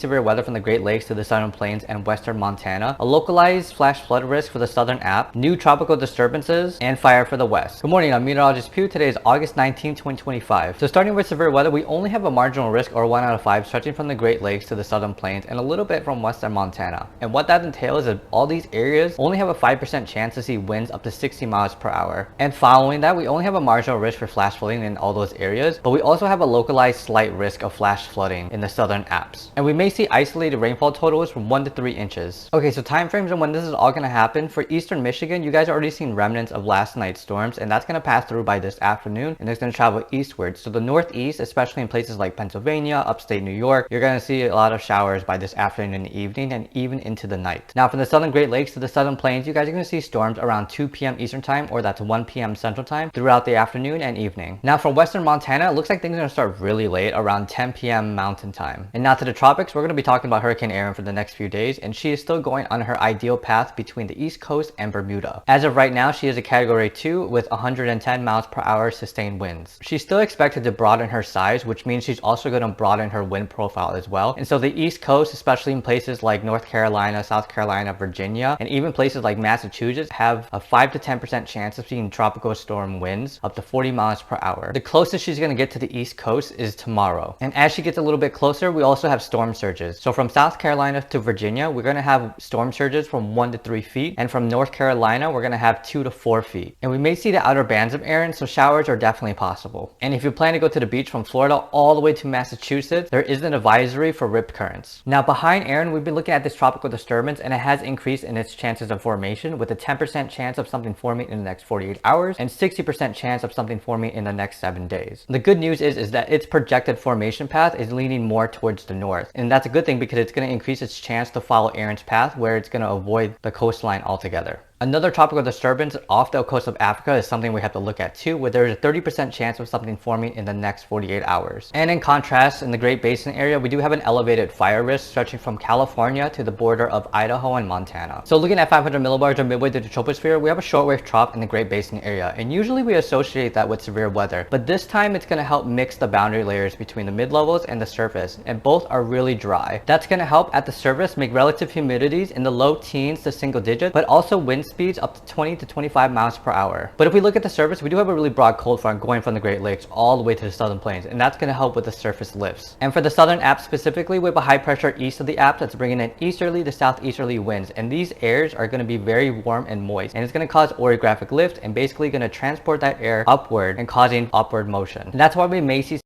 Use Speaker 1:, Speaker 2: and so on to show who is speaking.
Speaker 1: Severe weather from the Great Lakes to the Southern Plains and western Montana, a localized flash flood risk for the Southern App, new tropical disturbances, and fire for the West. Good morning, I'm meteorologist Pew. Today is August 19, 2025. So starting with severe weather, we only have a marginal risk or 1 out of 5 stretching from the Great Lakes to the Southern Plains and a little bit from western Montana. And what that entails is all these areas only have a 5% chance to see winds up to 60 miles per hour. And following that, we only have a marginal risk for flash flooding in all those areas, but we also have a localized slight risk of flash flooding in the Southern Apps. And we may see isolated rainfall totals from 1 to 3 inches. Okay, so time frames and when this is all going to happen. For eastern Michigan, you guys are already seeing remnants of last night's storms, and that's going to pass through by this afternoon, and it's going to travel eastward. So the northeast, especially in places like Pennsylvania, upstate New York, you're going to see a lot of showers by this afternoon and evening, and even into the night. Now from the southern Great Lakes to the Southern Plains, you guys are going to see storms around 2 p.m. Eastern time, or that's 1 p.m. Central time, throughout the afternoon and evening. Now from western Montana, it looks like things are going to start really late, around 10 p.m. Mountain time. And now to the tropics, we're going to be talking about Hurricane Erin for the next few days, and she is still going on her ideal path between the East Coast and Bermuda. As of right now, she is a category 2 with 110 miles per hour sustained winds. She's still expected to broaden her size, which means she's also going to broaden her wind profile as well. And so the East Coast, especially in places like North Carolina, South Carolina, Virginia, and even places like Massachusetts, have a 5 to 10% chance of seeing tropical storm winds up to 40 miles per hour. The closest she's going to get to the East Coast is tomorrow. And as she gets a little bit closer, we also have storm surges. So from South Carolina to Virginia, we're going to have storm surges from 1 to 3 feet. And from North Carolina, we're going to have 2 to 4 feet. And we may see the outer bands of Erin, so showers are definitely possible. And if you plan to go to the beach from Florida all the way to Massachusetts, there is an advisory for rip currents. Now behind Erin, we've been looking at this tropical disturbance, and it has increased in its chances of formation, with a 10% chance of something forming in the next 48 hours and 60% chance of something forming in the next 7 days. The good news is that its projected formation path is leaning more towards the north. And that's a good thing because it's going to increase its chance to follow Erin's path, where it's going to avoid the coastline altogether. Another tropical disturbance off the coast of Africa is something we have to look at too, where there's a 30% chance of something forming in the next 48 hours. And in contrast, in the Great Basin area, we do have an elevated fire risk stretching from California to the border of Idaho and Montana. So looking at 500 millibars or midway to the troposphere, we have a shortwave trough in the Great Basin area, and usually we associate that with severe weather, but this time it's going to help mix the boundary layers between the mid-levels and the surface, and both are really dry. That's going to help at the surface make relative humidities in the low teens to single digits, but also wind speeds up to 20 to 25 miles per hour. But if we look at the surface, we do have a really broad cold front going from the Great Lakes all the way to the Southern Plains, and that's going to help with the surface lifts. And for the Southern App specifically, we have a high pressure east of the app that's bringing in easterly to southeasterly winds, and these airs are going to be very warm and moist, and it's going to cause orographic lift and basically going to transport that air upward and causing upward motion. And that's why we may see